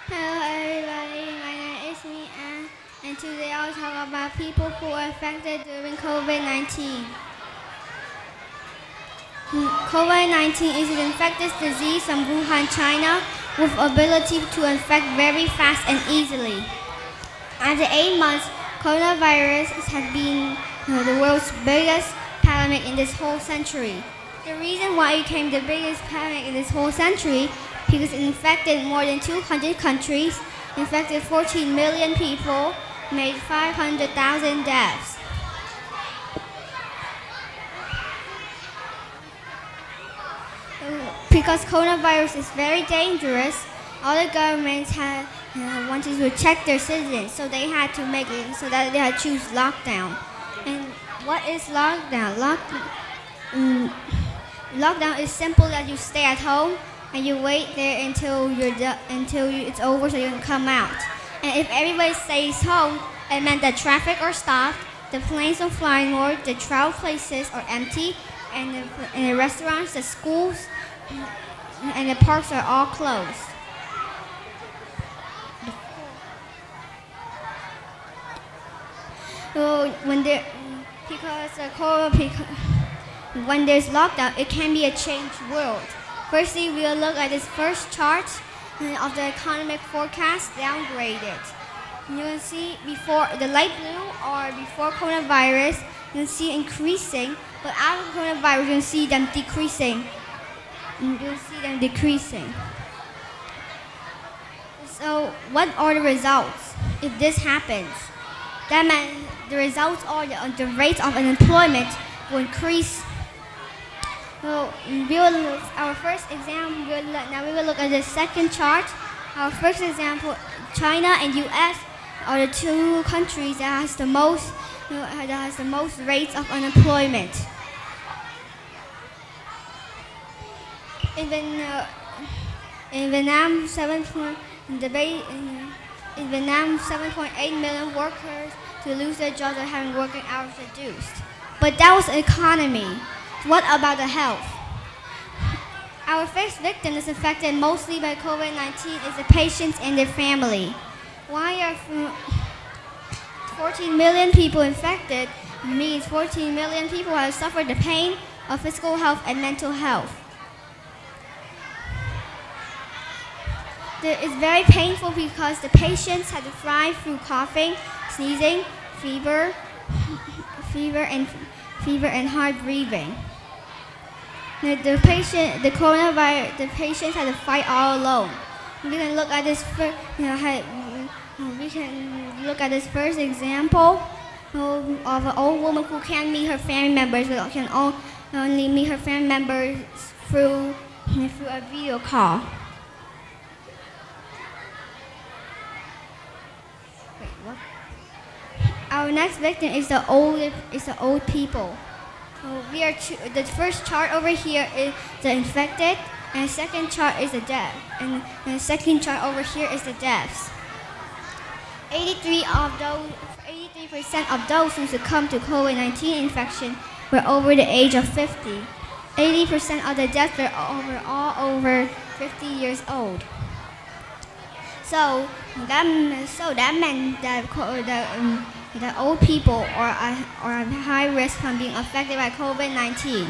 Hello everybody, my name is Ann, and today I'll talk about people who are affected during COVID-19. COVID-19 is an infectious disease from Wuhan, China, with ability to infect very fast and easily. After 8 months, coronavirus has been the world's biggest pandemic in this whole century. The reason why it became the biggest pandemic in this whole century because it infected more than 200 countries, infected 14 million people, made 500,000 deaths. Because coronavirus is very dangerous, all the governments wanted to protect their citizens, so they had to make it so that they had to choose lockdown. And what is lockdown? Lockdown is simple that you stay at home and you wait there until it's over so you can come out. And if everybody stays home, it meant that traffic are stopped, the planes don't fly anymore, the travel places are empty, and the restaurants, the schools, and the parks are all closed. So when there's lockdown, it can be a changed world. Firstly, we'll look at this first chart of the economic forecast downgraded. You can see before the light blue or before coronavirus, you can see increasing, but after coronavirus, you can see them decreasing. So, what are the results if this happens? That means the results are the rate of unemployment will increase. So our first example, now we will look at the second chart. Our first example, China and U.S. are the two countries that has the most rates of unemployment. In Vietnam, 7.8 million workers to lose their jobs and having working hours reduced. But that was the economy. What about the health? Our first victim is affected mostly by COVID-19 is the patients and their family. Why are 14 million people infected means 14 million people have suffered the pain of physical health and mental health. It's very painful because the patients had to thrive through coughing, sneezing, fever and hard breathing. The patients had to fight all alone. We can look at this. We can look at this first example of an old woman who can't meet her family members. But can only meet her family members through a video call. Our next victim is the old people. The first chart over here is the infected, and the second chart is the death, and the second chart over here is the deaths. 83% of those who succumbed to COVID-19 infection were over the age of 50. 80% of the deaths were all over 50 years old. So that meant that the old people are at high risk from being affected by COVID-19.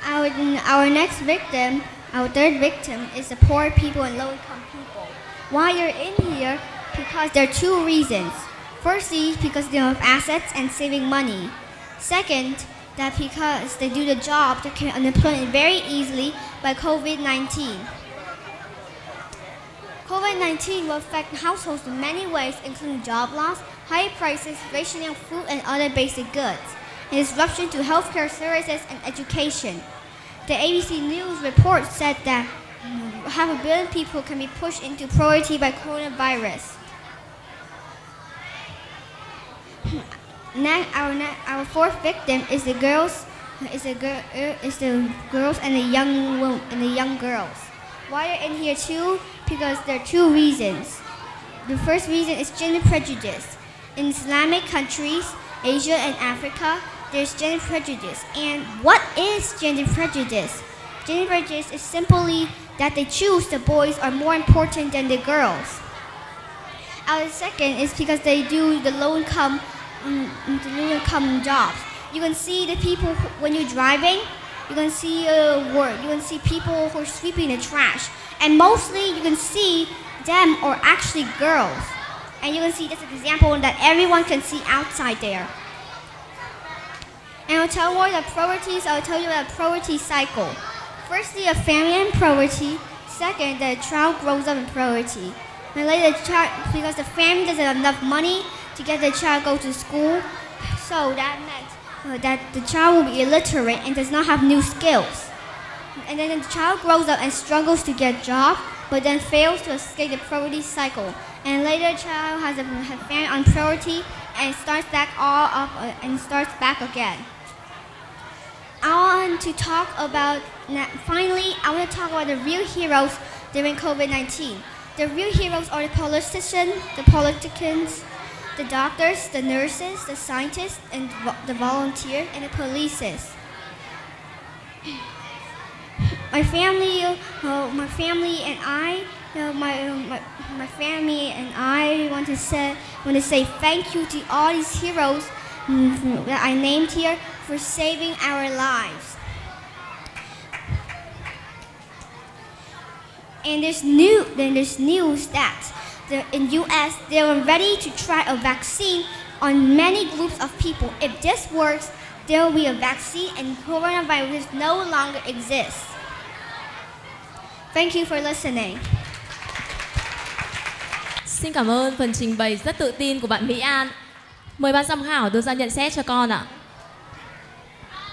Our next victim, our third victim, is the poor people and low-income people. Why you're in here? Because there are two reasons. Firstly, because they have assets and saving money. Second, that because they do the job to get unemployment very easily by COVID-19. COVID-19 will affect households in many ways, including job loss, high prices, rationing of food and other basic goods, and disruption to healthcare services and education. The ABC News report said that 500 million people can be pushed into poverty by coronavirus. Our fourth victim is the girls and the young girls. Why are in here too? Because there are two reasons. The first reason is gender prejudice. In Islamic countries, Asia and Africa, there's gender prejudice. And what is gender prejudice? gender prejudice is simply that they choose the boys are more important than the girls. The second is because they do the low-income jobs. You can see the people when you're driving. You can see work. You can see people who are sweeping the trash, and mostly you can see them are actually girls. And you can see this example that everyone can see outside there. And I'll tell you the priorities. I'll tell you about the priority cycle. Firstly, a family and priority. Second, the child grows up in priority. And later, because the family doesn't have enough money to get the child go to school, so that meant that the child will be illiterate and does not have new skills. And then the child grows up and struggles to get a job, but then fails to escape the priority cycle. And later, the child has a family on priority and starts back all up and starts back again. I want to talk about the real heroes during COVID-19. The real heroes are the politicians, the doctors, the nurses, the scientists, and the volunteers, and the police. My family and I want to say thank you to all these heroes that I named here for saving our lives. And there's news that in U.S. they are ready to try a vaccine on many groups of people. If this works, there will be a vaccine and coronavirus no longer exists. Thank you for listening. Xin cảm ơn phần trình bày rất tự tin của bạn Mỹ An. Mời ban giám khảo đưa ra nhận xét cho con ạ.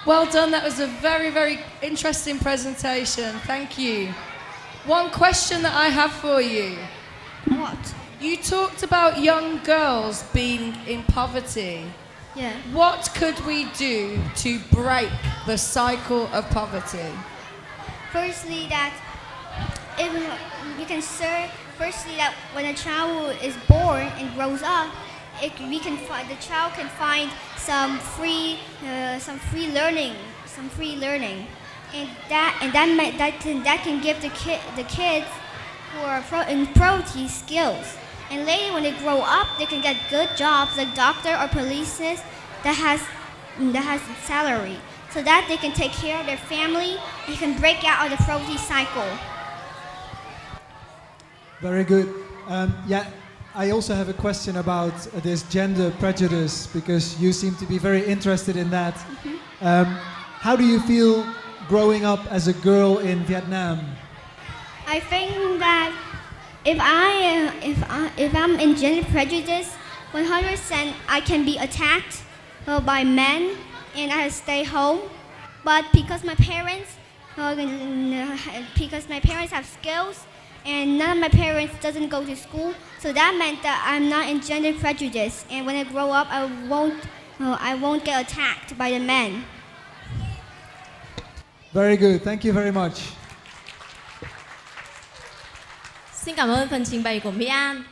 Well done, that was a very, very interesting presentation. Thank you. One question that I have for you. What? You talked about young girls being in poverty. Yeah. What could we do to break the cycle of poverty? Firstly, that if you can serve. Firstly, that when a child is born and grows up, the child can find some free learning, and that can give the kids who are in priority skills. And later, when they grow up, they can get good jobs like doctor or police that has salary, so that they can take care of their family and can break out of the priority cycle. Very good. I also have a question about this gender prejudice, because you seem to be very interested in that. Mm-hmm. How do you feel growing up as a girl in Vietnam? I think that if I'm in gender prejudice, 100% I can be attacked by men and I stay home. But because my parents have skills, and none of my parents doesn't go to school, so that meant that I'm not in gender prejudice. And when I grow up, I won't get attacked by the men. Very good. Thank you very much. Xin cảm ơn phần trình bày của Mỹ An.